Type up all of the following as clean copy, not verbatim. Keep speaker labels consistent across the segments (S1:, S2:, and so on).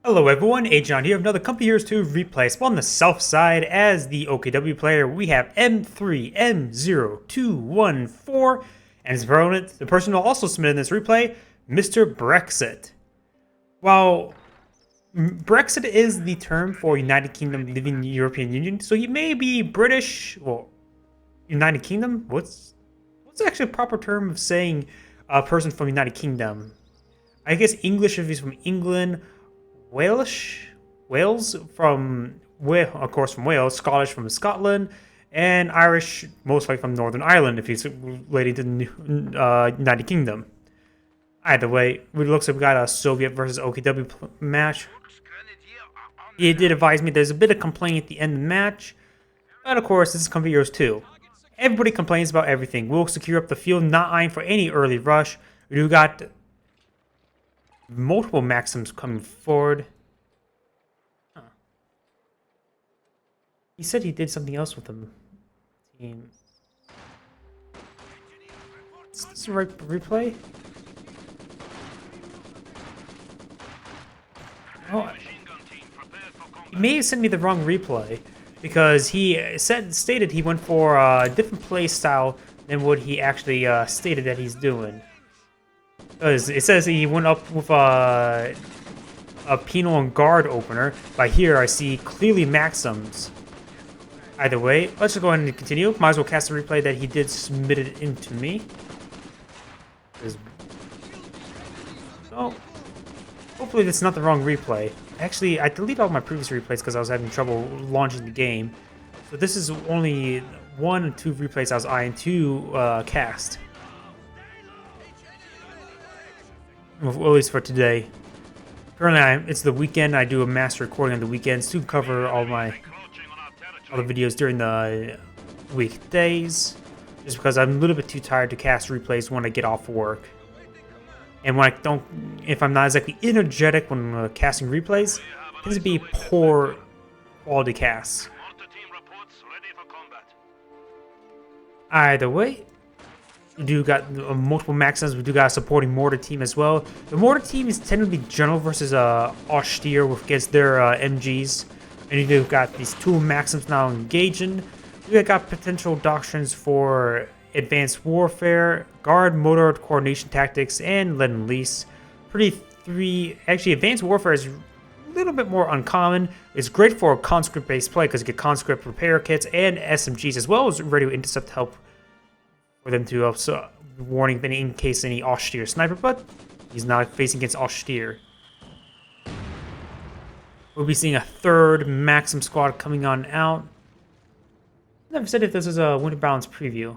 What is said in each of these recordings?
S1: Hello everyone, Agion here of another Company Heroes 2 replay. So on the south side, as the OKW player, we have M3M0214, and his opponent, the person who also submitted this replay, Mr. Brexit. While Brexit is the term for United Kingdom leaving the European Union, so he may be British, well, United Kingdom? What's actually a proper term of saying a person from United Kingdom? I guess English if he's from England. Wales from of course from Wales, Scottish from Scotland, and Irish mostly from Northern Ireland if he's related to the United Kingdom. Either way, it looks like we got a Soviet versus OKW match. He did advise me there's a bit of complaining at the end of the match, but of course this is Company Heroes 2. Everybody complains about everything. We'll secure up the field, not eyeing for any early rush. We do got multiple Maxims coming forward. Huh. He said he did something else with them. Team. Is this the right replay? Oh, he may have sent me the wrong replay because he stated he went for a different play style than what he actually stated that he's doing. Because it says he went up with a penal and guard opener. By here, I see clearly Maxims. Either way, let's just go ahead and continue. Might as well cast a replay that he did submit it into me. Oh, hopefully that's not the wrong replay. Actually, I deleted all my previous replays because I was having trouble launching the game. So this is only one and two replays I was eyeing to cast. Well, at least for today. Currently, it's the weekend. I do a master recording on the weekends to cover all the videos during the weekdays. Just because I'm a little bit too tired to cast replays when I get off work. And when if I'm not exactly energetic when casting replays, it tends to be poor quality casts. Either way, we do got multiple Maxims. We do got a supporting mortar team as well. The mortar team is technically general versus austere against their MGs. And you do got these two Maxims now engaging. We got potential doctrines for advanced warfare, guard, motor, coordination tactics, and lend and lease. Actually, advanced warfare is a little bit more uncommon. It's great for conscript-based play because you get conscript repair kits and SMGs as well as radio intercept help for them to also warning in case any austere sniper, but he's not facing against austere. We'll be seeing a third Maxim squad coming on out. Never said if this is a Winter Balance preview.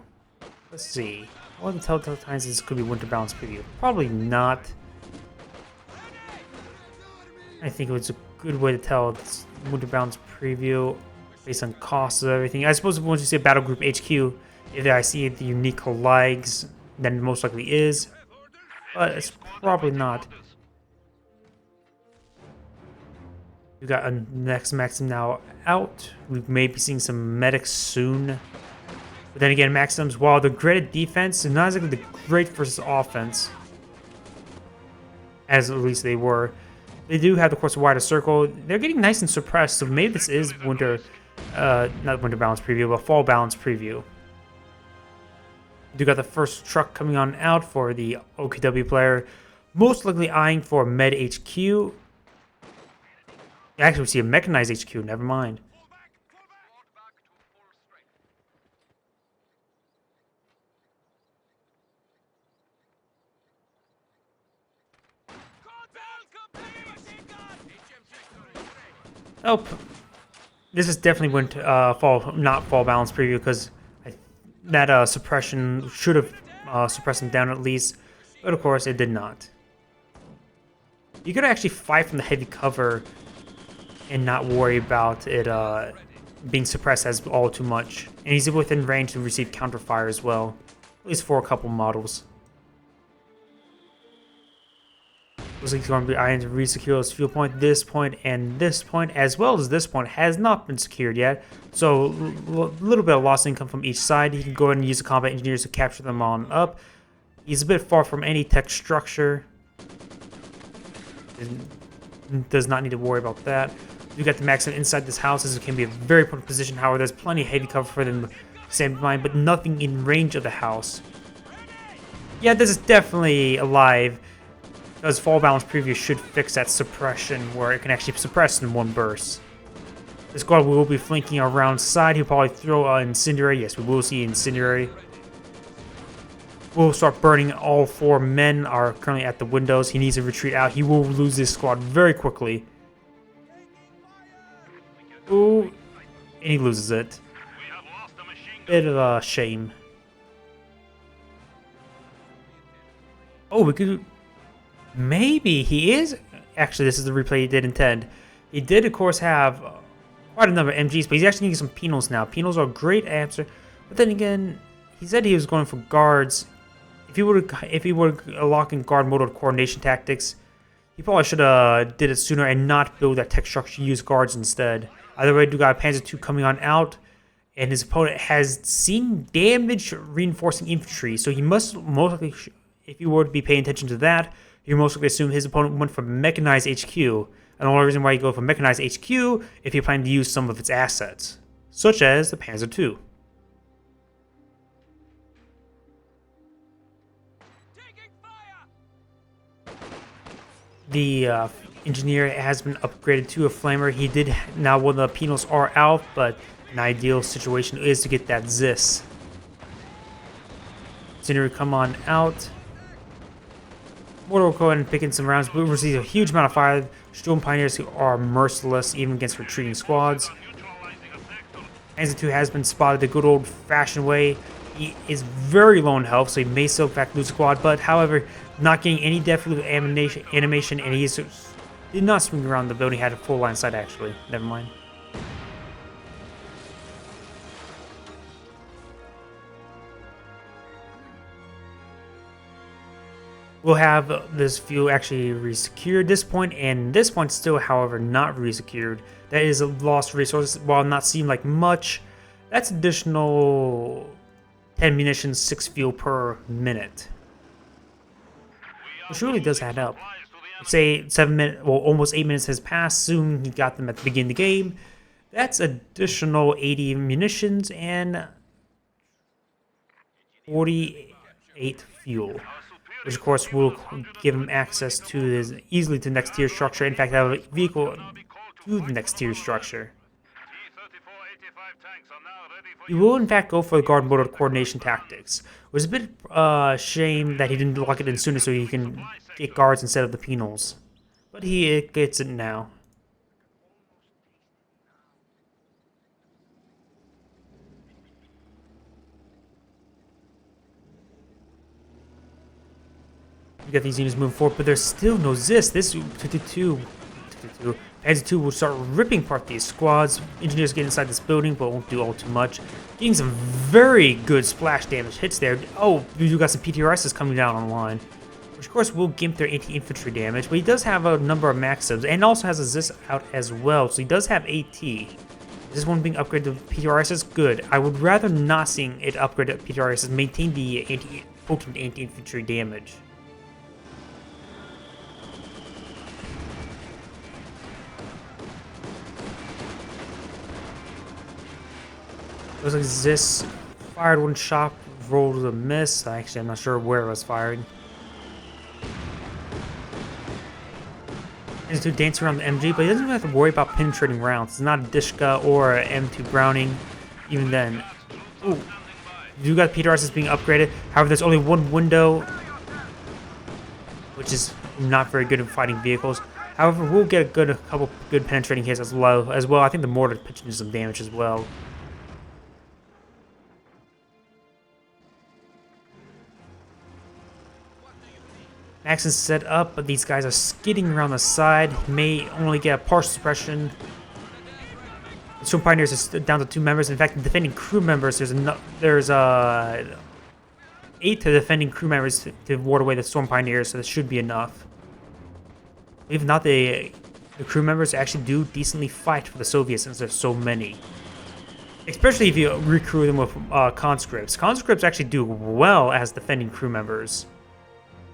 S1: Let's see. What are the telltale signs this could be Winter Balance preview? Probably not. I think it was a good way to tell it's Winter Balance preview based on costs of everything. I suppose once you see a Battle Group HQ, if I see the unique likes, then it most likely is. But it's probably not. We got a next Maxim now out. We may be seeing some medics soon. But then again, Maxims, while they're great at defense, they're not exactly the great versus offense. As at least they were. They do have, of course, a wider circle. They're getting nice and suppressed, so maybe this is not Winter Balance preview, but Fall Balance preview. We do got the first truck coming on out for the OKW player. Most likely eyeing for Med HQ. Actually, we see a mechanized HQ, never mind. Oh, this is definitely not fall balance preview because that suppression should have suppressed him down at least, but of course it did not. You could actually fight from the heavy cover and not worry about it being suppressed as all too much. And he's within range to receive counterfire as well, at least for a couple models. Looks like he's going to be eyeing to resecure his fuel point. This point and this point, as well as this point, has not been secured yet. So a little bit of lost income from each side. He can go ahead and use the combat engineers to capture them on up. He's a bit far from any tech structure. does not need to worry about that. You got the Maxim inside this house. This can be a very important position. However, there's plenty of heavy cover for them to stand behind, but nothing in range of the house. Yeah, this is definitely alive, because Fall Balance Preview should fix that suppression where it can actually suppress in one burst. The squad will be flanking around side. He'll probably throw Incendiary. Yes, we will see Incendiary. We'll start burning. All 4 men are currently at the windows. He needs to retreat out. He will lose this squad very quickly. Ooh, and he loses it. Bit of a shame. Oh, we could... Maybe he is... Actually, this is the replay he did intend. He did, of course, have quite a number of MGs, but he's actually getting some penals now. Penals are a great answer. But then again, he said he was going for guards. If he would lock in guard mode or coordination tactics, he probably should have did it sooner and not build that tech structure, use guards instead. Either way, you got Panzer II coming on out, and his opponent has seen damage reinforcing infantry, so he must most likely, if you were to be paying attention to that, you most likely assume his opponent went for mechanized HQ. And the only reason why you go for mechanized HQ if you plan to use some of its assets, such as the Panzer II. The engineer has been upgraded to a flamer. He did now when the penals are out, but an ideal situation is to get that Zis. Incendiary come on out. Mortar will go ahead and pick in some rounds, but we receive a huge amount of fire. Storm Pioneers who are merciless even against retreating squads. Panzer II has been spotted the good old-fashioned way. He is very low in health, so he may still in fact lose a squad, but however, not getting any depth of animation, and he did not swing around the building, had a full line of sight actually. Never mind. We'll have this fuel actually resecured this point, and this point still, however, not resecured. That is a lost resource. While not seem like much, that's additional 10 munitions, 6 fuel per minute. Which really does add up. Say 7 minutes, well, almost 8 minutes has passed. Soon he got them at the beginning of the game. That's additional 80 munitions and 48 fuel. Which of course will give him access to his easily to next tier structure. In fact, have a vehicle to the next tier structure. He will in fact go for the guard mode of coordination tactics. It was a bit shame that he didn't lock it in sooner so he can get guards instead of the penals. But he gets it now. You got these units moving forward, but there's still no Zis. This 222 Panzer II will start ripping apart these squads. Engineers get inside this building, but won't do all too much. Getting some very good splash damage hits there. Oh, you got some PTRSs coming down on the line, which of course will gimp their anti-infantry damage, but he does have a number of Maxims, and also has a Zis out as well, so he does have AT. Is this one being upgraded to PTRSs? Good. I would rather not seeing it upgraded to PTRSs, maintain the potent anti-infantry damage. Looks like this fired one shot, rolled a miss. Actually, I'm not sure where it was firing. He's to dance around the MG, but he doesn't even have to worry about penetrating rounds. It's not a Dishka or an M2 Browning, even then. Ooh, you got PTRS being upgraded. However, there's only one window, which is not very good at fighting vehicles. However, we'll get a couple good penetrating hits as well. I think the mortar pitching some damage as well. Max is set up, but these guys are skidding around the side. May only get a partial suppression. The Storm Pioneers is down to 2 members. In fact, the defending crew members, there's 8 to defending crew members to ward away the Storm Pioneers, so this should be enough. If not, the crew members actually do decently fight for the Soviets since there's so many. Especially if you recruit them with conscripts. Conscripts actually do well as defending crew members.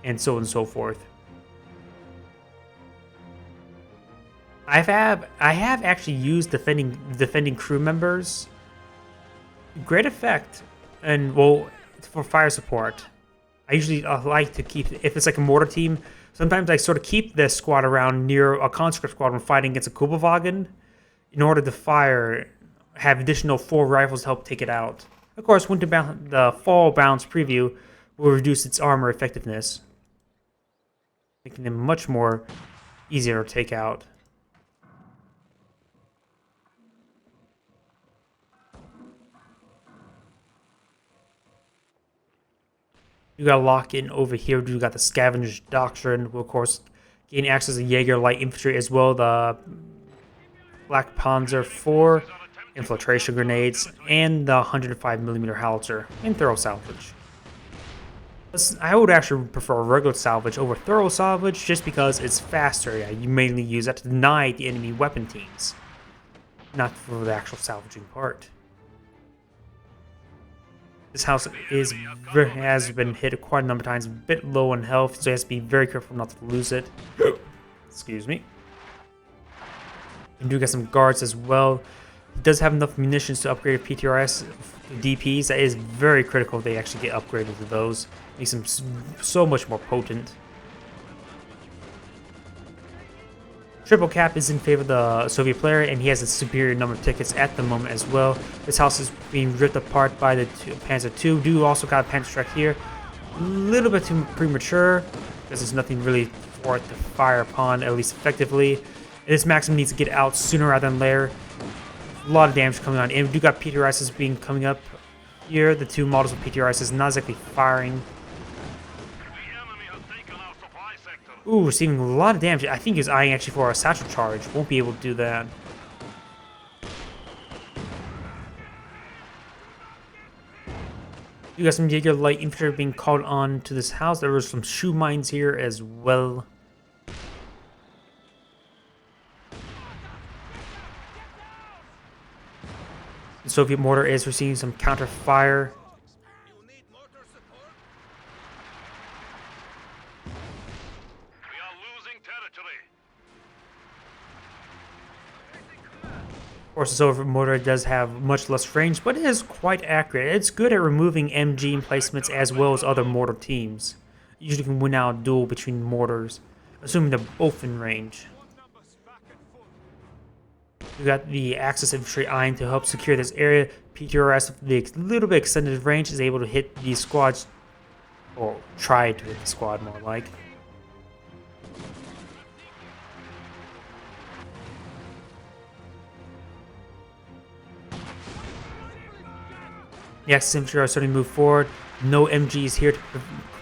S1: And so on and so forth. I have actually used defending crew members. Great effect, and well, for fire support. I usually like to keep, if it's like a mortar team, sometimes I sort of keep this squad around near a conscript squad when fighting against a Kubelwagen in order to have additional 4 rifles to help take it out. Of course, the fall bounce preview will reduce its armor effectiveness, making them much more easier to take out. You gotta lock in over here. You got the Scavenge Doctrine. Will of course gain access to Jaeger light infantry as well. The Black Panzer IV infiltration grenades and the 105mm howitzer and thorough salvage. I would actually prefer regular salvage over thorough salvage just because it's faster. Yeah, you mainly use that to deny the enemy weapon teams, not for the actual salvaging part. This house has been hit quite a number of times, a bit low on health, so it has to be very careful not to lose it. Excuse me. You do get some guards as well. It does have enough munitions to upgrade PTRS DPs. That is very critical if they actually get upgraded to those. Makes them so much more potent. Triple Cap is in favor of the Soviet player, and he has a superior number of tickets at the moment as well. This house is being ripped apart by the Panzer II. Do also got a Panzer Strike here. A little bit too premature, because there's nothing really for it to fire upon, at least effectively. And this Maxim needs to get out sooner rather than later. A lot of damage coming on. And we do got PTRSs coming up here. The 2 models of PTRSs not exactly firing. Ooh, receiving a lot of damage. I think he's eyeing actually for a satchel charge. Won't be able to do that. You got some Jaeger light infantry being called on to this house. There were some shoe mines here as well. The Soviet mortar is receiving some counter fire. Of course, the Soviet mortar does have much less range, but it is quite accurate. It's good at removing MG emplacements as well as other mortar teams. You usually can win out a duel between mortars, assuming they're both in range. You got the Axis infantry eyeing to help secure this area. PTRS, with the little bit extended range, is able to hit these squads, or try to hit the squad more like. The Axis infantry are starting to move forward. No MGs here to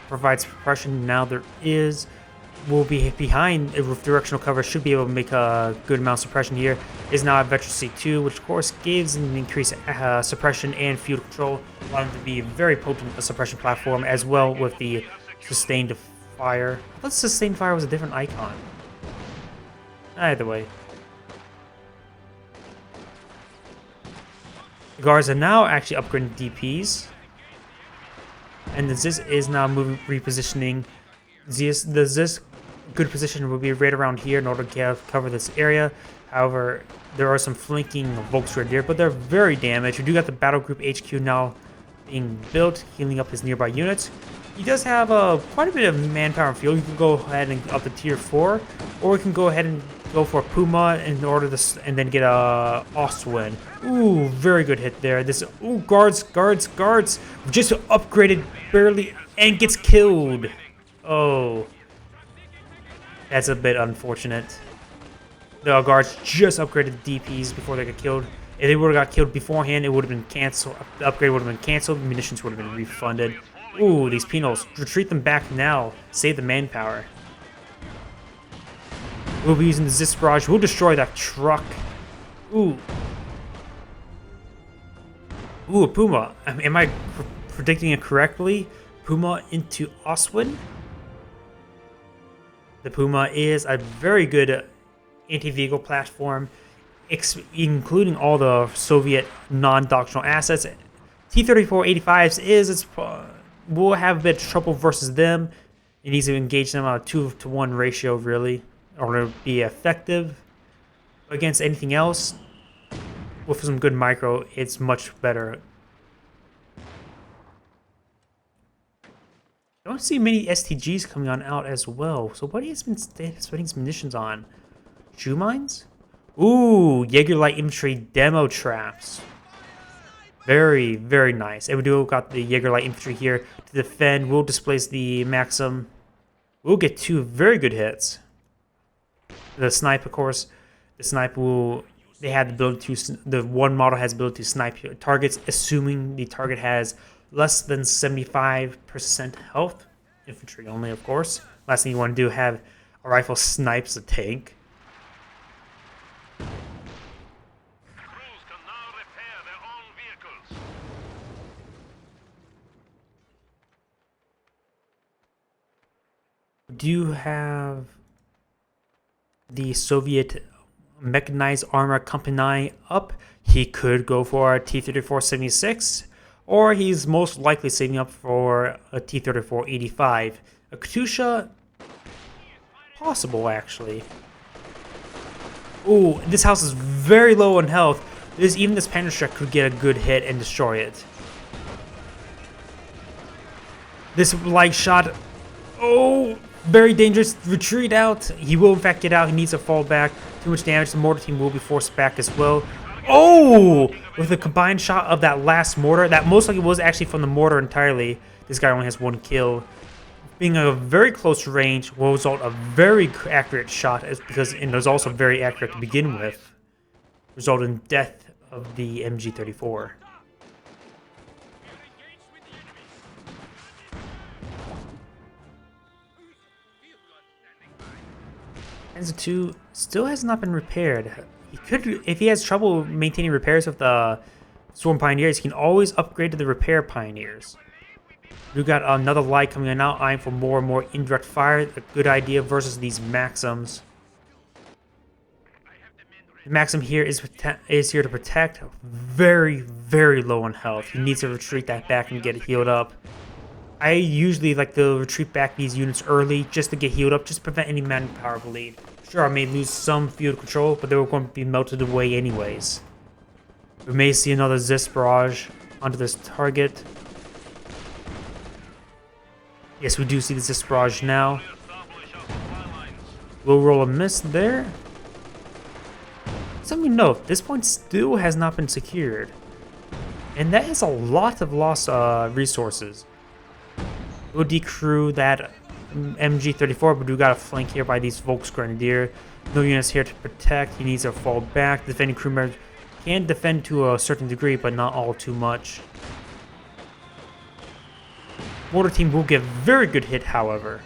S1: provide suppression. Now there is. Will be behind with directional cover. Should be able to make a good amount of suppression here. Is now at Vector C2, which of course gives an increased suppression and field control, allowing it to be a very potent suppression platform, as well with the sustained fire. I thought sustained fire was a different icon. Either way. The guards are now actually upgrading DPs. And the ZIS is now repositioning. The ZIS good position will be right around here in order to cover this area. However, there are some flanking Volksgrenadier, but they're very damaged. We do got the Battle Group HQ now being built, healing up his nearby units. He does have quite a bit of manpower and fuel. You can go ahead and up to tier 4, or we can go ahead and go for Puma in order to, and then get a Ostwind. Ooh, very good hit there. This guards just upgraded barely and gets killed. Oh, that's a bit unfortunate. The guards just upgraded DPs before they got killed. If they would have got killed beforehand, it would have been canceled. The upgrade would have been canceled. Munitions would have been refunded. Ooh, these penals. Retreat them back now. Save the manpower. We'll be using the ZIS barrage. We'll destroy that truck. Ooh. Ooh, a Puma. Am I predicting it correctly? Puma into Ostwind? The Puma is a very good anti-vehicle platform, including all the Soviet non-doctrinal assets. T-34-85s will have a bit of trouble versus them. It needs to engage them on a 2-to-1 ratio, really, in order to be effective. Against anything else, with some good micro, it's much better. I don't see many STGs coming on out as well. So what has been spending his munitions on? Shoe mines? Ooh, Jaeger Light Infantry demo traps. Very, very nice. And we do got the Jaeger Light Infantry here to defend. We'll displace the Maxim. We'll get 2 very good hits. The snipe, of course. The snipe will... They have the ability to... The one model has the ability to snipe targets, assuming the target has less than 75% health. Infantry only, of course. Last thing you want to do, have a rifle snipes a tank. Do you have the Soviet Mechanized Armor Company up? He could go for a T-34-76, or he's most likely saving up for a T-34-85. A Katusha? Possible, actually. Ooh, this house is very low on health. Even this Panzerschreck could get a good hit and destroy it. This light shot... Oh! Very dangerous. Retreat out. He will in fact get out. He needs to fall back. Too much damage. The mortar team will be forced back as well. Oh! With the combined shot of that last mortar, that most likely was actually from the mortar entirely. This guy only has 1 kill. Being a very close range will result a very accurate shot, because it was also very accurate to begin with. Result in death of the MG34. Panzer II still has not been repaired. He could, if he has trouble maintaining repairs with the Storm Pioneers, he can always upgrade to the Repair Pioneers. We've got another light coming in now, eyeing for more and more indirect fire. A good idea versus these Maxims. The Maxim here is here to protect. Very, very low on health. He needs to retreat that back and get healed up. I usually like to retreat back these units early just to get healed up, just to prevent any manpower bleed. Sure, I may lose some field control, but they were going to be melted away anyways. We may see another Zis barrage onto this target. Yes, we do see the Zis barrage now. We'll roll a miss there. Something to note, this point still has not been secured. And that is a lot of lost resources. We'll decrew that MG34, but we got a flank here by these Volksgrenadier. No units here to protect. He needs to fall back. Defending crew members can defend to a certain degree, but not all too much. Mortar team will get very good hit, however.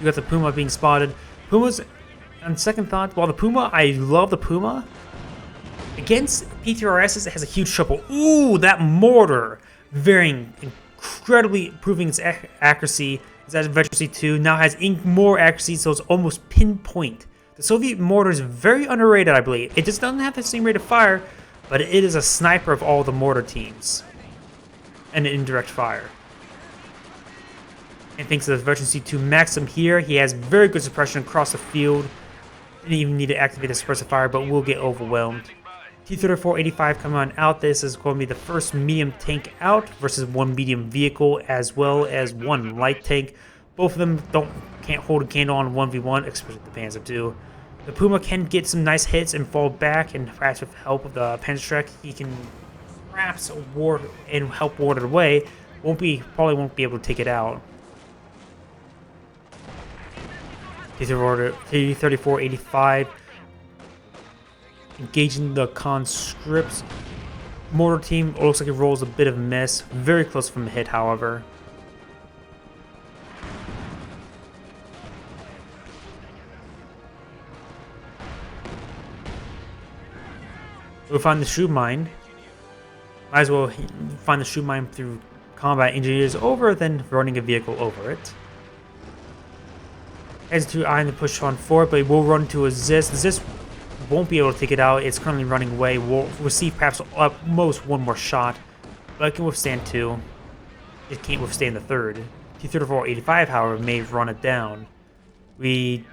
S1: You got the Puma being spotted. Puma's, on second thought, while the Puma, I love the Puma. Against PTRSs, it has a huge trouble. Ooh, that mortar! Varying, incredibly improving its accuracy. Its adversity too. Now has more accuracy, so it's almost pinpoint. The Soviet mortar is very underrated, I believe. It just doesn't have the same rate of fire, but it is a sniper of all the mortar teams. And indirect fire. And thanks to the Version 2 Maxim here, he has very good suppression across the field. Didn't even need to activate the suppressive fire, but will get overwhelmed. T-34-85 coming on out. This is going to be the first medium tank out versus 1 medium vehicle as well as 1 light tank. Both of them can't hold a candle on 1v1, especially the Panzer II. The Puma can get some nice hits and fall back, and perhaps with help of the Panzerschreck, he can perhaps ward and help ward it away. Probably won't be able to take it out. T-34-85 engaging the conscripts. Mortar team looks like it rolls a bit of a miss. Very close from a hit, however. We'll find the shoe mine. Might as well find the shoe mine through combat engineers over than running a vehicle over it. As to eyeing the push on forward, but it will run to a Zis. The Zis won't be able to take it out. It's currently running away. We'll receive perhaps at most 1 more shot, but it can withstand 2. It can't withstand the 3rd. T-34-85, however, may run it down. We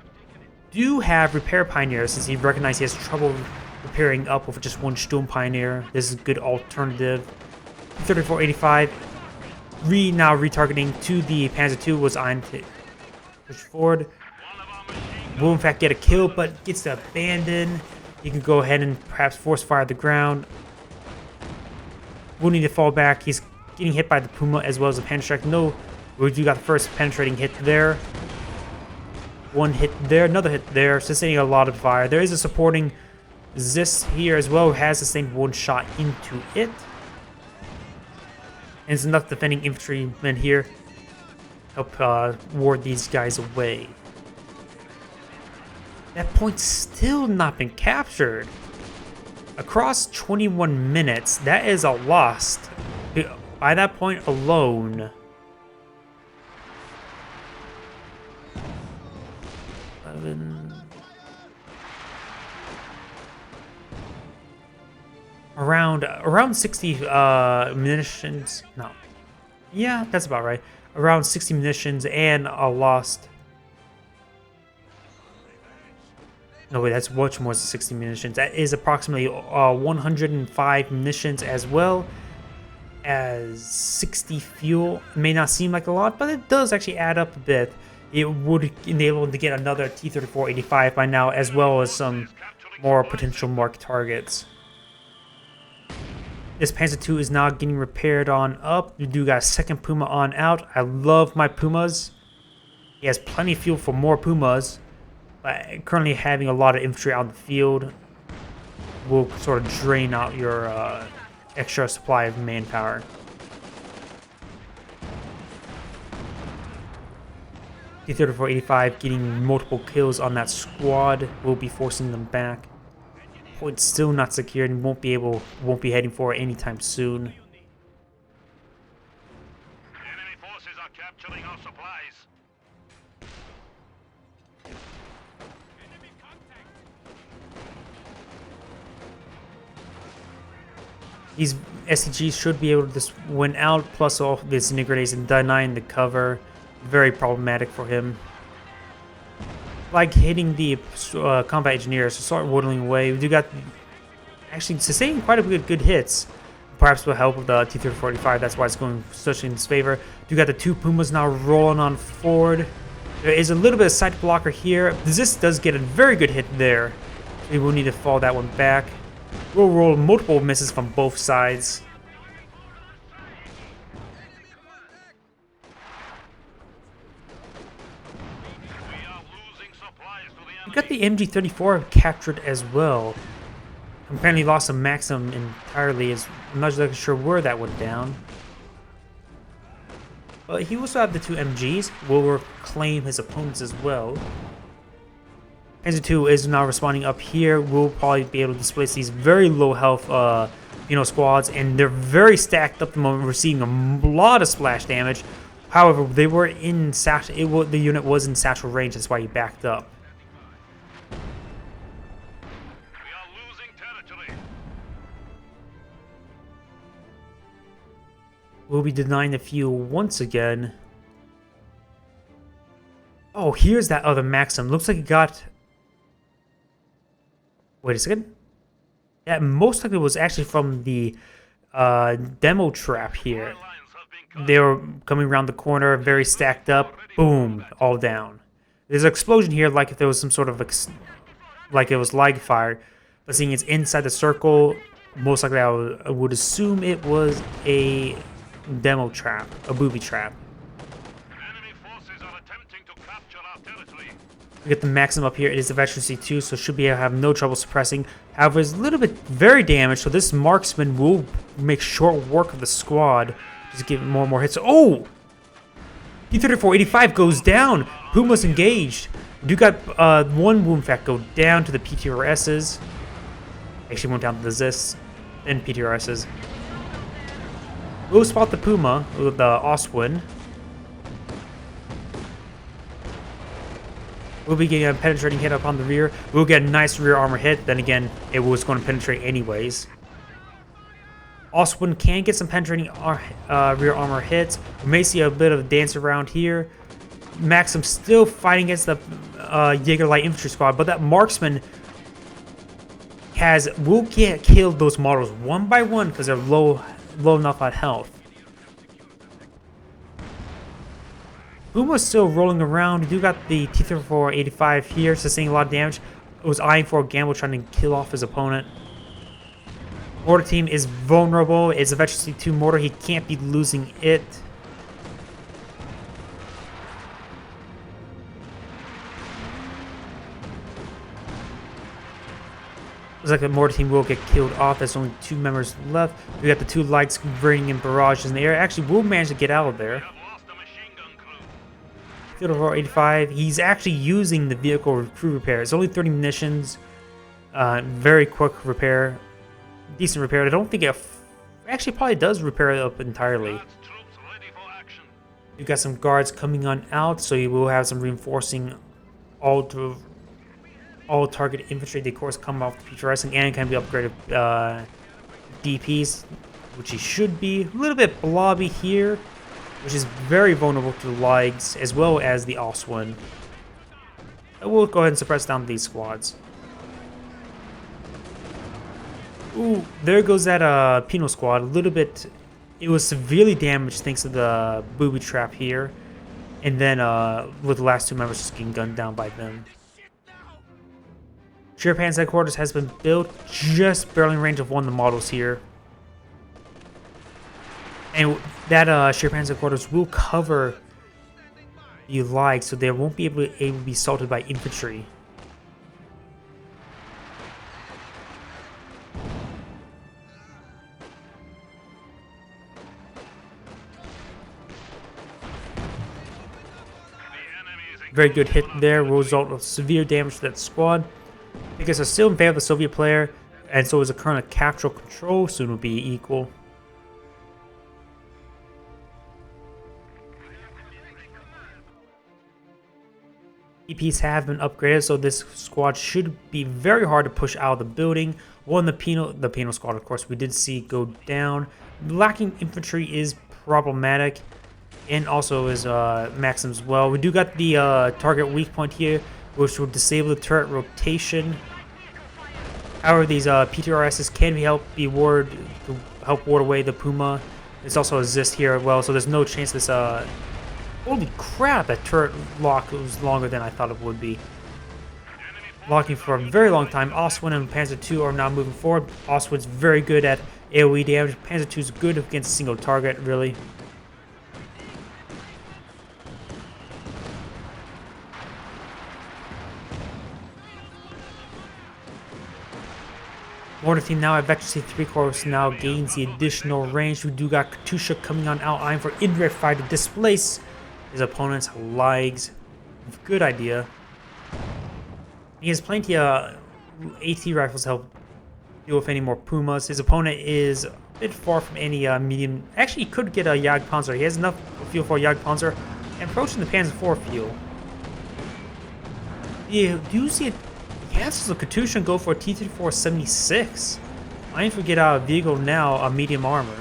S1: do have Repair Pioneer since he recognized he has trouble repairing up with just one Sturm Pioneer. This is a good alternative. 3485 now retargeting to the Panzer II was on to push forward. Will in fact get a kill, but gets to abandon. He can go ahead and perhaps force fire the ground. Will need to fall back. He's getting hit by the Puma as well as the Panther Strike. No, we do got the first penetrating hit there. One hit there, another hit there, sustaining a lot of fire. There is a supporting Zis here as well, who has sustained one shot into it. And it's enough defending infantrymen here. Help ward these guys away. That point's still not been captured. Across 21 minutes, that is a loss. By that point alone. Around 60 munitions. No, yeah, that's about right. Around 60 munitions and a lost. No wait, that's much more than 60 munitions. That is approximately 105 munitions as well as 60 fuel. It may not seem like a lot, but it does actually add up a bit. It would enable him to get another T-34-85 by now, as well as some more potential mark targets. This Panzer II is now getting repaired on up. We do got a second Puma on out. I love my Pumas. He has plenty of fuel for more Pumas, but currently having a lot of infantry out in the field will sort of drain out your extra supply of manpower. T-34-85 getting multiple kills on that squad will be forcing them back. Point still not secured and won't be heading for it anytime soon.
S2: Enemy forces are capturing our supplies. Enemy contact.
S1: These SCGs should be able to just win out, plus all of this disintegrators and denying the cover. Very problematic for him. Like hitting the combat engineers to start whittling away. We do got actually sustaining quite a bit of good hits. Perhaps with the help of the T-34-85, that's why it's going such in his favor. You got the two Pumas now rolling on forward. There is a little bit of sight blocker here. This does get a very good hit there. We will need to fall that one back. We'll roll multiple misses from both sides. We got the MG-34 captured as well. Apparently lost some Maxim entirely. I'm not exactly sure where that went down. But he also had the two MGs. Will reclaim his opponents as well. Panzer II is now responding up here. We'll probably be able to displace these very low health squads, and they're very stacked up at the moment, receiving a lot of splash damage. However, they were in the unit was in satchel range, that's why he backed up. We'll be denying the fuel once again. Oh, here's that other Maxim. Looks like it got... Wait a second. That most likely was actually from the demo trap here. They were coming around the corner, very stacked up. Boom, all down. There's an explosion here, like if there was some sort of... like it was live fire. But seeing it's inside the circle, most likely I would assume it was a... demo trap, a booby trap.
S2: Enemy forces are attempting to capture our territory.
S1: We get the Maxim up here. It is a veteran C2, so should be able to have no trouble suppressing. However, it's a little bit very damaged, so this marksman will make short work of the squad. Just give it more and more hits. Oh! T-34-85 goes down. Puma's engaged. We do got one wound fact go down to the PTRSs. Actually went down to the Zis and PTRSs. We'll spot the Puma with the Oswin. We'll be getting a penetrating hit up on the rear. We'll get a nice rear armor hit. Then again, it was going to penetrate anyways. Oswin can get some penetrating rear armor hits. We may see a bit of a dance around here. Maxim still fighting against the Jaeger light infantry squad, but that marksman will get killed those models one by one because they're low enough on health. Puma's still rolling around. We do got the T-3485 here, sustaining a lot of damage. It was eyeing for a gamble, trying to kill off his opponent. Mortar team is vulnerable. It's a Veteran C2 mortar. He can't be losing it. Looks like the mortar team will get killed off. There's only 2 members left. We got the 2 lights converting in barrages in the air. Actually, we'll manage to get out of there. 8485. He's actually using the vehicle crew repair. It's only 30 munitions. Very quick repair. Decent repair. I don't think it actually probably does repair it up entirely. You got some guards coming on out, so you will have some reinforcing all target infantry. They of course come off the PTRS and can be upgraded DPs, which he should be. A little bit blobby here, which is very vulnerable to the legs as well as the Oswin. We'll go ahead and suppress down these squads. Ooh, there goes that penal squad. A little bit, it was severely damaged thanks to the booby trap here, and then with the last 2 members just getting gunned down by them. Sherpan's headquarters has been built, just barely in range of one of the models here. And that Sherpan's headquarters will cover the light, so they won't be able to be assaulted by infantry. Very good hit there, will result in severe damage to that squad. Because they're still in favor of the Soviet player, and so is the current capture control, soon will be equal. EPs have been upgraded, so this squad should be very hard to push out of the building. One, the penal squad, of course, we did see go down. Lacking infantry is problematic, and also is Maxim as well. We do got the target weak point here, which will disable the turret rotation. However, these PTRSs can help ward away the Puma. There's also a Zist here as well, so there's no chance this. Holy crap! That turret lock was longer than I thought it would be. Locking for a very long time. Oswin and Panzer II are now moving forward. Oswin's very good at AoE damage. Panzer II is good against a single target, really. Mortar team now at Veteran C3 course now gains the additional range. We do got Katusha coming on out, eyeing for indirect fire to displace his opponent's legs. Good idea. He has plenty of AT rifles to help deal with any more Pumas. His opponent is a bit far from any medium. Actually, he could get a Jagdpanzer. He has enough fuel for a Jagdpanzer and approaching the Panzer IV fuel. Yeah, do you see it? Cancels the Katusha and go for a T-3476. I need to get out a vehicle now, a medium armor.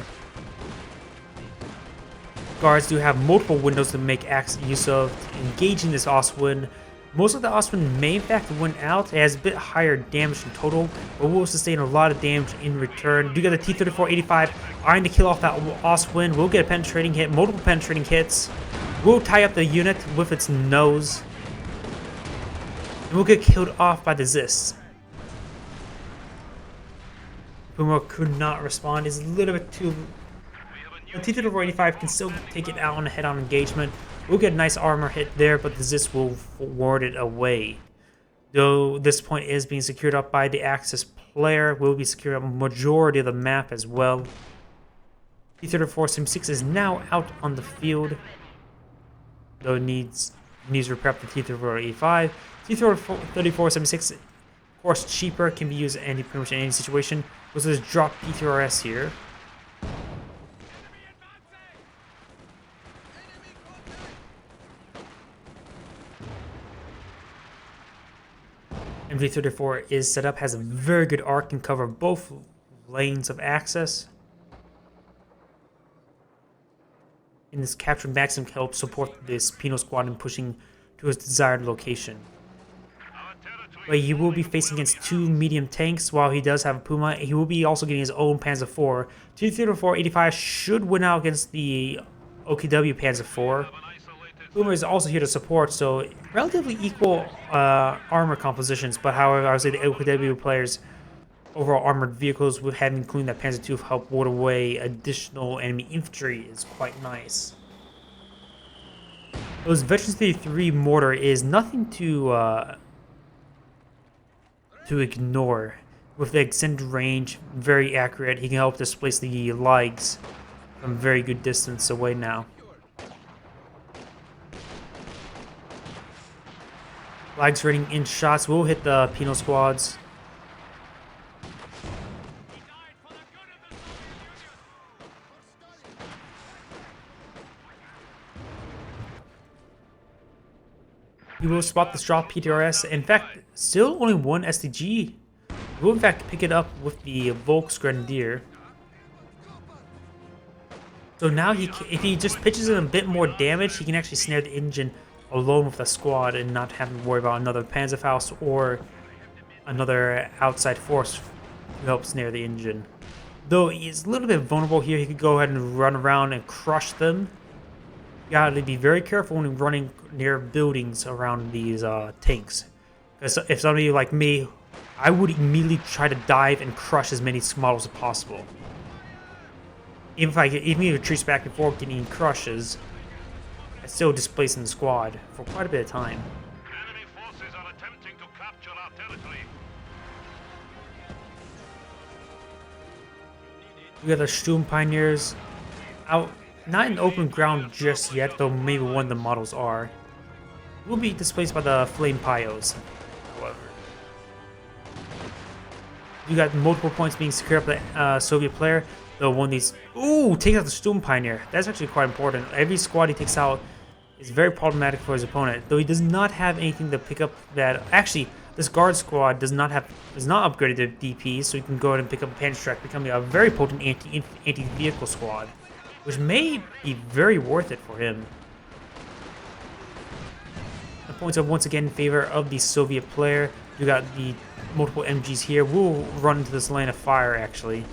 S1: Guards do have multiple windows to make use of, engaging this Oswin. Most of the Oswin may in fact win out. It has a bit higher damage in total, but will sustain a lot of damage in return. Do get a T-3485 eyeing to kill off that Oswin. We'll get a penetrating hit, multiple penetrating hits. We'll tie up the unit with its nose. And we'll get killed off by the Zist. Puma could not respond. It's a little bit too... The T-3485 can still take it out on a head-on engagement. We'll get a nice armor hit there, but the Zist will ward it away. Though this point is being secured up by the Axis player, will be secured up a majority of the map as well. T-3476 is now out on the field, though it needs to prep the T-3485. T-3476, of course, cheaper, can be used in pretty much in any situation. So there's drop PTRS here. MV-34 is set up, has a very good arc, can cover both lanes of access. in this captured maximum can help support this penal squad in pushing to its desired location. But he will be facing against 2 medium tanks. While he does have a Puma, he will be also getting his own Panzer IV. T-34-85 should win out against the OKW Panzer IV. Puma is also here to support, so relatively equal armor compositions, but however, I would say the OKW players' overall armored vehicles, with having including that Panzer II help ward away additional enemy infantry, is quite nice. Those Veterans 33 mortar is nothing to ignore. With the extended range, very accurate, he can help displace the legs from very good distance away now. Legs rating in shots will hit the penal squads. You will spot this drop PTRS. In fact, still only one SDG. You will in fact pick it up with the Volks Grenadier. So now if he just pitches in a bit more damage, he can actually snare the engine alone with the squad and not have to worry about another Panzerfaust or another outside force to help snare the engine. Though he's a little bit vulnerable here, he could go ahead and run around and crush them. You gotta be very careful when running near buildings around these tanks. Because if somebody like me, I would immediately try to dive and crush as many models as possible. Even if I retreat back and forth getting crushes, I still displacing the squad for quite a bit of time.
S2: Enemy forces are attempting to capture our territory.
S1: We got the Sturm Pioneers out, not in open ground just yet, though maybe one of the models are. Will be displaced by the Flame Pios, however. You got multiple points being secured up the Soviet player, though one of these... Ooh, takes out the Sturm Pioneer. That's actually quite important. Every squad he takes out is very problematic for his opponent, though he does not have anything to pick up that... Actually, this guard squad is not upgraded to DP, so you can go ahead and pick up a Panzertrack, becoming a very potent anti-vehicle squad, which may be very worth it for him. The points are once again in favor of the Soviet player. You got the multiple MGs here. We'll run into this line of fire, actually.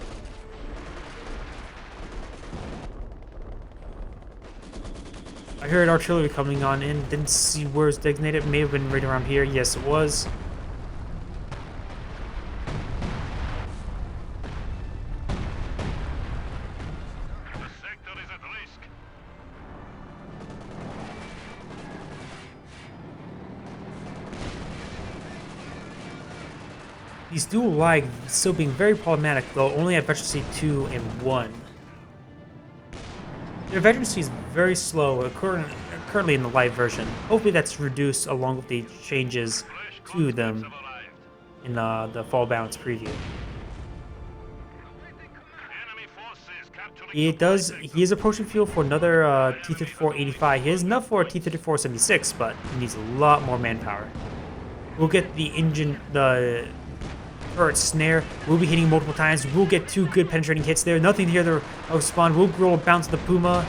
S1: I heard artillery coming on in. Didn't see where it's designated. May have been right around here. Yes, it was.
S2: The sector is at risk.
S1: These dual lag still being very problematic, though only at Veteran 2 and 1. Their Veteran is very slow, currently in the live version. Hopefully that's reduced along with the changes to them in the Fall Balance preview.
S2: Enemy forces capturing
S1: He is approaching fuel for another T-34-85. He has enough for a T-34-76, but he needs a lot more manpower. We'll get the engine, the turret snare. We'll be hitting multiple times. We'll get 2 good penetrating hits there. Nothing here to respond. We'll roll bounce the Puma.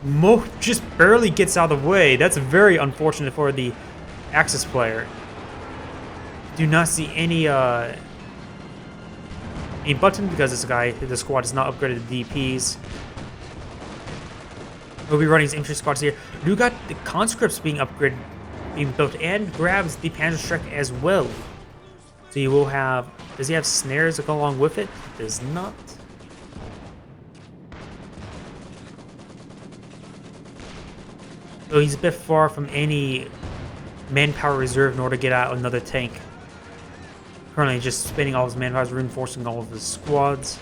S1: Mo just barely gets out of the way. That's very unfortunate for the Axis player. Do not see any button because the squad is not upgraded to DPs. We'll be running his infantry squads here. You got the conscripts being upgraded, being built, and grabs the Panzerschreck as well. So you will have... Does he have snares that go along with it? Does not. So he's a bit far from any manpower reserve in order to get out another tank. Currently just spending all his manpower, reinforcing all of his squads.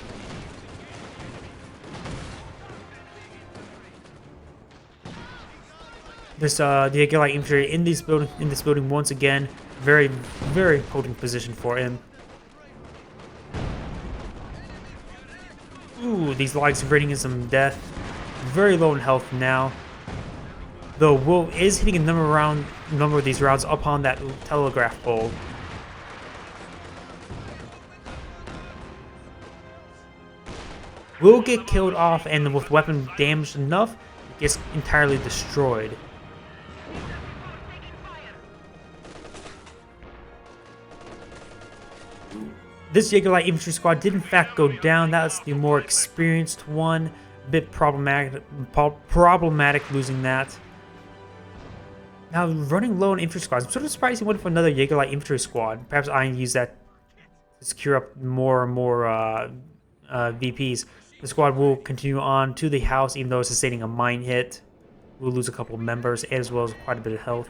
S1: This the Agilite infantry in this building once again. Very, very potent position for him. Ooh, these legs rating in some death. Very low in health now. Though Will is hitting a number of these rounds up on that telegraph pole. will get killed off, and with weapon damaged enough, it gets entirely destroyed. This Jaeger Light Infantry squad did in fact go down. That's the more experienced one. A bit problematic losing that. Now, running low on infantry squads, I'm sort of surprised he went for another Jaeger Light Infantry squad. Perhaps I use that to secure up more and more VPs. The squad will continue on to the house, even though it's sustaining a mine hit. We'll lose a couple of members, as well as quite a bit of health.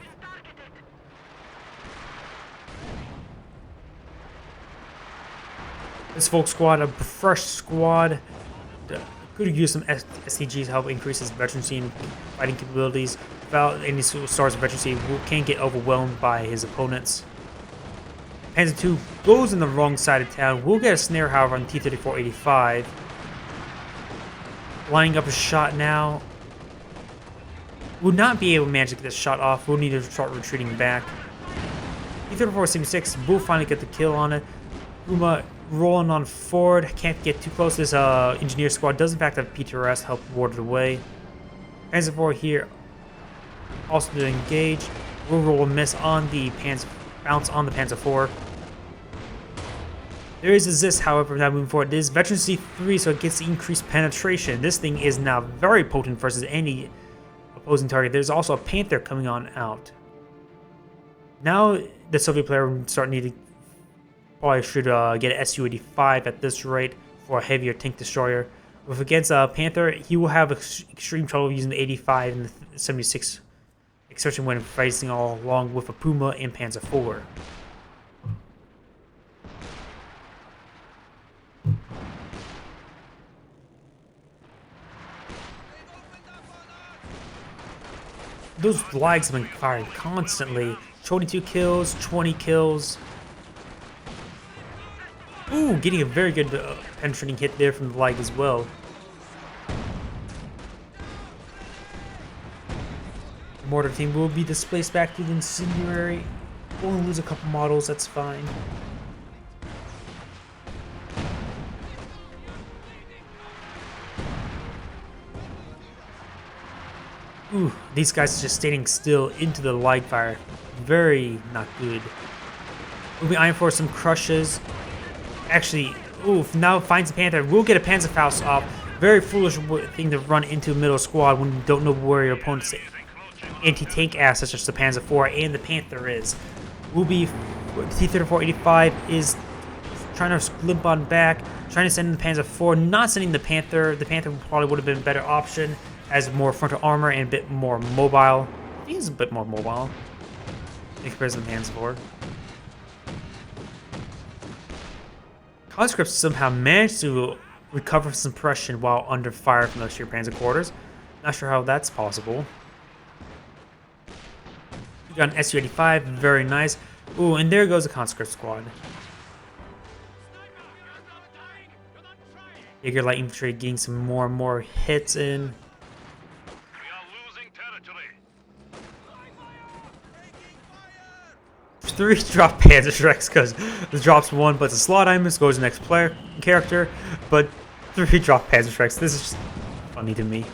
S1: This Volk squad, a fresh squad, could use some STGs to help increase his veterancy and fighting capabilities. Without any stars of veterancy, can get overwhelmed by his opponents. Panzer II goes in the wrong side of town. We'll get a snare, however, on T-3485. Lining up a shot now. Will not be able to manage to get this shot off. We'll need to start retreating back. T-3476 will finally get the kill on it. Puma rolling on forward. Can't get too close. This engineer squad does in fact have PTRS help ward it away. Panzer IV here also to engage. We'll roll a miss on the bounce on the Panzer IV. There is a Zis, however, now moving forward. It is veterancy 3, so it gets increased penetration. This thing is now very potent versus any opposing target. There's also a Panther coming on out. Now the Soviet player will start needing, probably should get an Su-85 at this rate for a heavier tank destroyer. If against a Panther, he will have extreme trouble using the 85 and the 76, especially when facing all along with a Puma and Panzer IV. Those lags have been firing constantly. 22 kills, 20 kills. Ooh, getting a very good penetrating hit there from the lag as well. The mortar team will be displaced back to the incendiary. We'll only lose a couple models, that's fine. Ooh, these guys are just standing still into the light fire. Very not good. Moving Iron for some crushes. Actually, oof, now finds a Panther. We'll get a Panzerfaust off. Very foolish thing to run into a middle squad when you don't know where your opponent's anti-tank assets, such as the Panzer IV and the Panther is. We'll be T-3485 is trying to limp on back, trying to send in the Panzer IV, not sending the Panther. The Panther probably would have been a better option, as more frontal armor and a bit more mobile. He's a bit more mobile in comparison to the Panzer IV. Conscripts somehow managed to recover suppression while under fire from those sheer Panzer quarters. Not sure how that's possible. We got an Su-85, very nice. Ooh, and there goes the conscript squad. Jaeger Light Infantry getting some more and more hits in.
S2: We are losing territory.
S1: 3 drop Panzer Shreks because the drops 1, but the slot diamonds goes to the next player character. But 3 drop Panzer Shreks. This is just funny to me.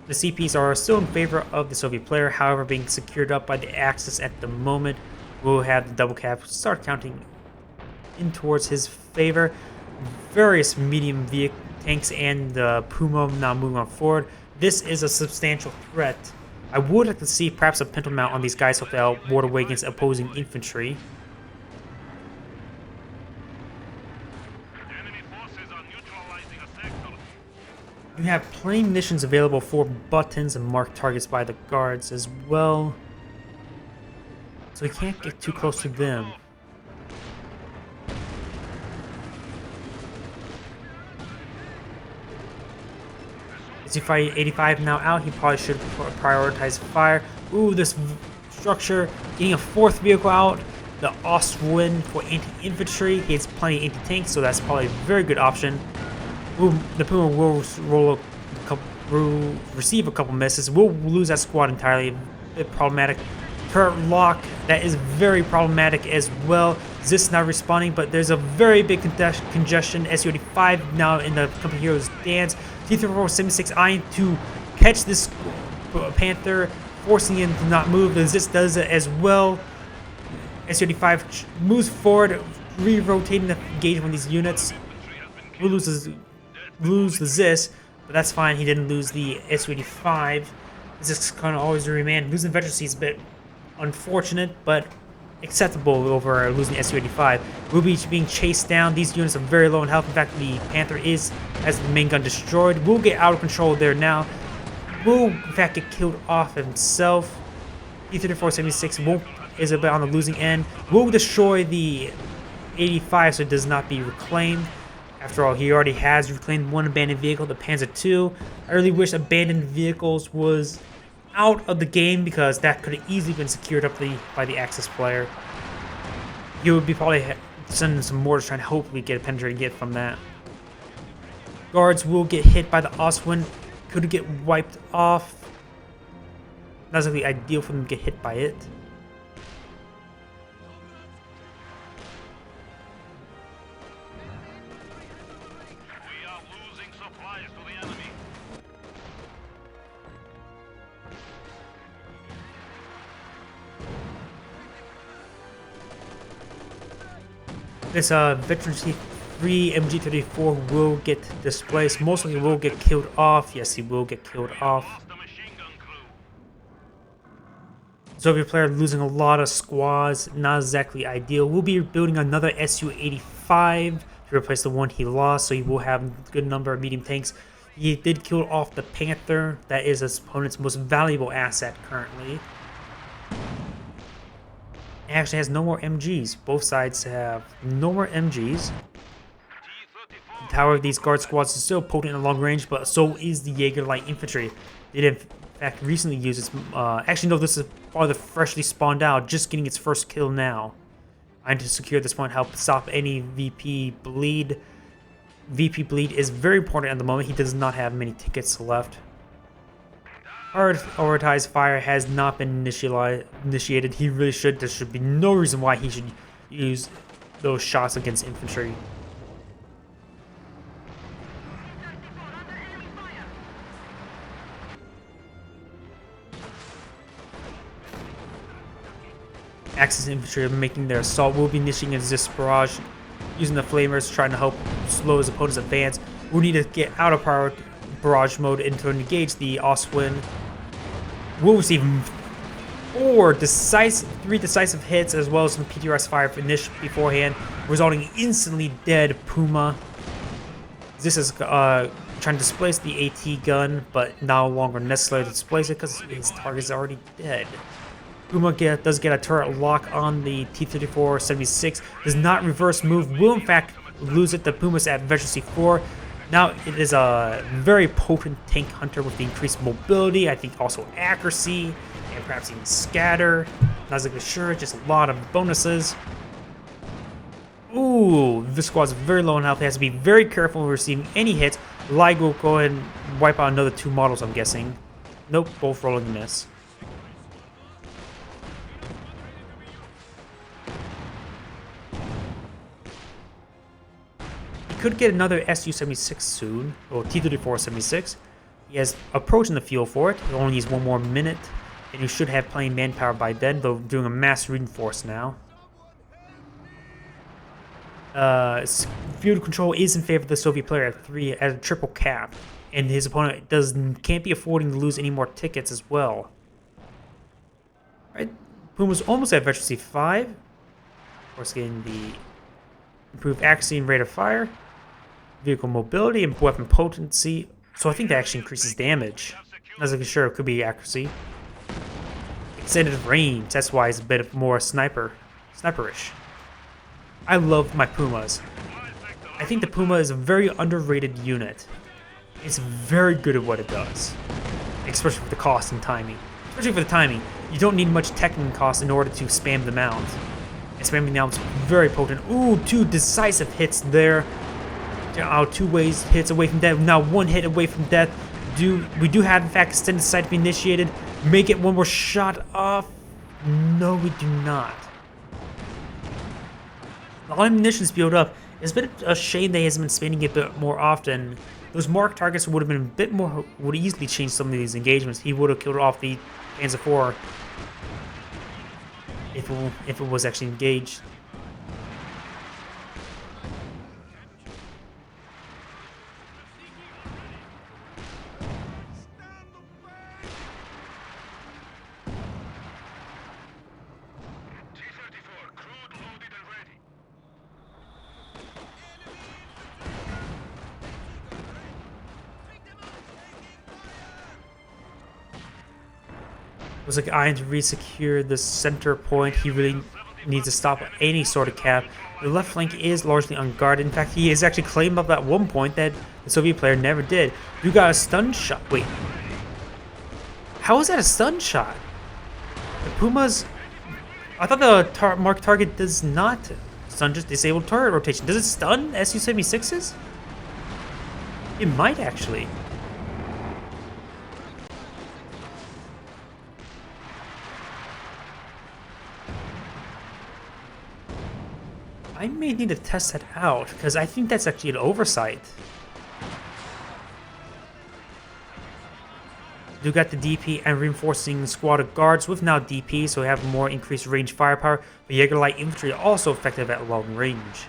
S1: The CPs are still in favor of the Soviet player, however, being secured up by the Axis at the moment. We'll have the double cap start counting in towards his favor. Various medium vehicle tanks and the Puma now moving on forward. This is a substantial threat. I would like to see perhaps a pintle mount on these guys so they'll ward away against opposing infantry.
S2: Enemy forces are neutralizing a sector.
S1: You have plenty of munitions available for buttons and mark targets by the guards as well. So we can't get too close to them. As you fight 85 now out, he probably should prioritize fire. Ooh, this structure, getting a 4th vehicle out. The Ostwind for anti-infantry. He has plenty of anti-tanks, so that's probably a very good option. Ooh, the Puma will receive a couple misses. We'll lose that squad entirely. A bit problematic. Turret lock, that is very problematic as well. This not responding, but there's a very big congestion. SU-85 now in the Company Heroes dance. T-3476 eyeing to catch this Panther, forcing him to not move. This does it as well. SU-85 moves forward, re-rotating the engagement on these units. We'll lose the Zis, but that's fine. He didn't lose the SU-85. This kind of always remain. Losing Veteran is a bit unfortunate, but acceptable over losing the SU-85. We'll be being chased down. These units are very low in health. In fact, the Panther has the main gun destroyed. We'll get out of control there now. Will in fact get killed off himself. T-3476 is a bit on the losing end. Will destroy the 85 so it does not be reclaimed. After all, he already has reclaimed one abandoned vehicle, the Panzer II. I really wish abandoned vehicles was out of the game because that could have easily been secured up by the Axis player. He would be probably sending some mortars trying to hopefully get a penetrating hit from that. Guards will get hit by the Ostwind. Could get wiped off. Not exactly ideal for them to get hit by it.
S2: We are losing supplies to the enemy.
S1: This Veteran C3 MG34 will get displaced. Most likely will get killed off. Yes, he will get killed off.
S2: Lost the machine gun crew.
S1: Soviet player losing a lot of squads. Not exactly ideal. We'll be building another Su-85 to replace the one he lost, so he will have a good number of medium tanks. He did kill off the Panther. That is his opponent's most valuable asset currently. It actually has no more MGs. Both sides have no more MGs. The tower of these guard squads is still potent in long range, but so is the Jaeger light infantry. They did in fact recently use its. Actually, no, this is part of the freshly spawned out, just getting its first kill now. I need to secure this point, help stop any VP bleed. VP bleed is very important at the moment. He does not have many tickets left. Prioritized fire has not been initiated. He really should. There should be no reason why he should use those shots against infantry. Axis infantry are making their assault. We'll be initiating this barrage using the flamers, trying to help slow his opponent's advance. We need to get out of barrage mode and to engage the Ostwind. We'll receive three decisive hits as well as some PTRS fire beforehand, resulting in instantly dead Puma. This is trying to displace the AT gun, but no longer necessary to displace it because his target is already dead. Puma does get a turret lock on the T-3476, does not reverse move, will in fact lose it. The Puma's at Veteran C4. Now it is a very potent tank hunter with the increased mobility, I think also accuracy, and perhaps even scatter. Not exactly sure, just a lot of bonuses. Ooh, this squad's very low in health. It has to be very careful when receiving any hits. Lig will go ahead and wipe out another two models, I'm guessing. Nope, both rolling a miss. Could get another Su-76 soon, or T-3476. He has approaching the fuel for it. He only needs one more minute, and he should have plenty manpower by then, though doing a mass reinforce now. Field control is in favor of the Soviet player at 3 at a triple cap, and his opponent can't be affording to lose any more tickets as well. Right, Puma's almost at Veteran C5. Of course, getting the improved accuracy and rate of fire, vehicle mobility, and weapon potency. So I think that actually increases damage. Not exactly sure, it could be accuracy. Extended range, that's why it's a bit more sniperish. I love my Pumas. I think the Puma is a very underrated unit. It's very good at what it does, especially for the cost and timing. Especially for the timing, you don't need much technical cost in order to spam them out. And spamming them out is very potent. Ooh, 2 decisive hits there. Two hits away from death. Now 1 hit away from death. We do have in fact extended sight to be initiated. Make it one more shot off. No, we do not. A lot of munitions build up. It's been a shame they hasn't been spending it a bit more often. Those marked targets would have been a bit more, would easily change some of these engagements. He would have killed off the Panzer IV if it was actually engaged.
S2: T-34, crude loaded and ready.
S1: Looks like Iron to re-secure the center point. He really needs to stop any sort of cap. The left flank is largely unguarded. In fact, he is actually claimed up at one point that the Soviet player never did. You got a stun shot. Wait. How is that a stun shot? The Pumas... I thought the marked target does not stun, just disable turret rotation. Does it stun Su-76s? It might actually. I may need to test that out, because I think that's actually an oversight. Do got the DP and reinforcing the squad of guards with now DP, so we have more increased range firepower, but Jaeger light infantry are also effective at long range.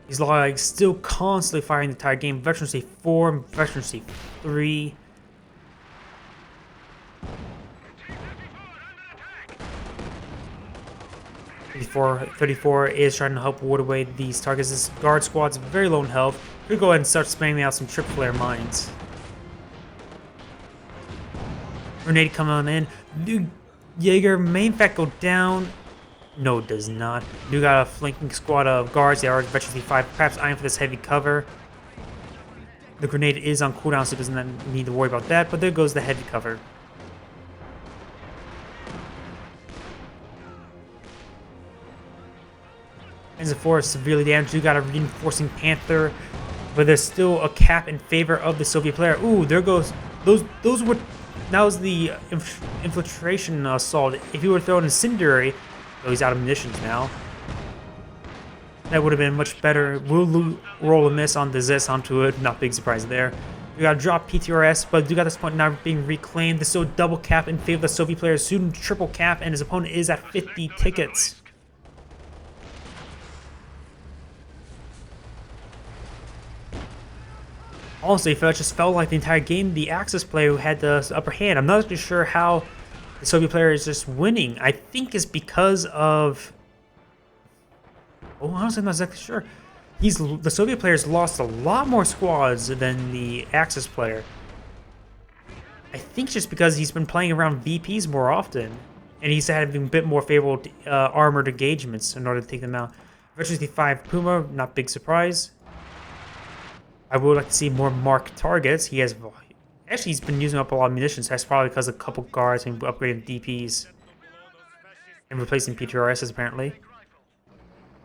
S1: He's like still constantly firing the entire game. Veterancy 4, Veterancy 3. Before 34 is trying to help ward away these targets. This guard squad's very low in health. Could go ahead and start spamming out some trip flare mines. Grenade coming on in. Do Jaeger may in fact go down. No, it does not. Do got a flanking squad of guards. They are veteran 5. Perhaps eyeing for this heavy cover. The grenade is on cooldown, so it doesn't need to worry about that. But there goes the heavy cover. Panzer IV is severely damaged. You got a reinforcing Panther, but there's still a cap in favor of the Soviet player. Ooh, there goes those were. That was the infiltration assault. If you were throwing incendiary, oh, he's out of munitions now. That would have been much better. We'll roll a miss on the Zis onto it. Not big surprise there. We got to drop PTRS, but do got this point now being reclaimed. There's still double cap in favor of the Soviet player. Soon triple cap, and his opponent is at 50 tickets. Honestly, it just felt like the entire game the Axis player who had the upper hand. I'm not actually sure how the Soviet player is just winning. I think it's because of... Oh, honestly, I'm not exactly sure. The Soviet player's lost a lot more squads than the Axis player. I think just because he's been playing around VPs more often, and he's having a bit more favorable armored engagements in order to take them out. Veteran 5 Puma, not big surprise. I would like to see more marked targets. He has actually he's been using up a lot of munitions. That's probably because a couple guards and upgrading DPs and replacing PTRSs apparently.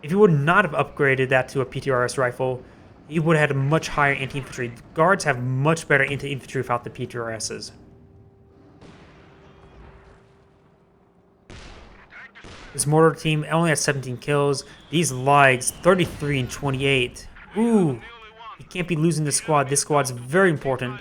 S1: If he would not have upgraded that to a PTRS rifle, he would have had a much higher anti-infantry. Guards have much better anti-infantry without the PTRSs. This mortar team only has 17 kills. These lags 33 and 28. Ooh. You can't be losing this squad. This squad's very important.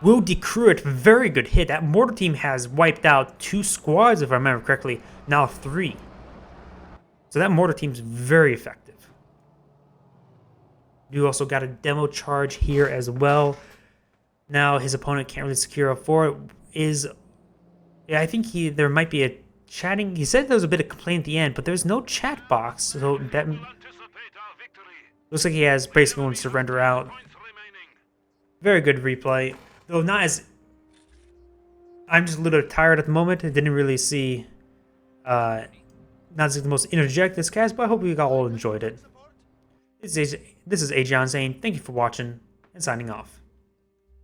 S1: Will decrew it. Very good hit. That mortar team has wiped out 2 squads, if I remember correctly. Now 3. So that mortar team's very effective. You also got a demo charge here as well. Now his opponent can't really secure a 4. Yeah, I think there might be a chatting. He said there was a bit of complaint at the end, but there's no chat box, so that looks like he has basically going to surrender out. Very good replay, though not as. I'm just a little tired at the moment. I didn't really see. Not the most energetic this cast, but I hope you all enjoyed it. This is Agion saying thank you for watching and signing off.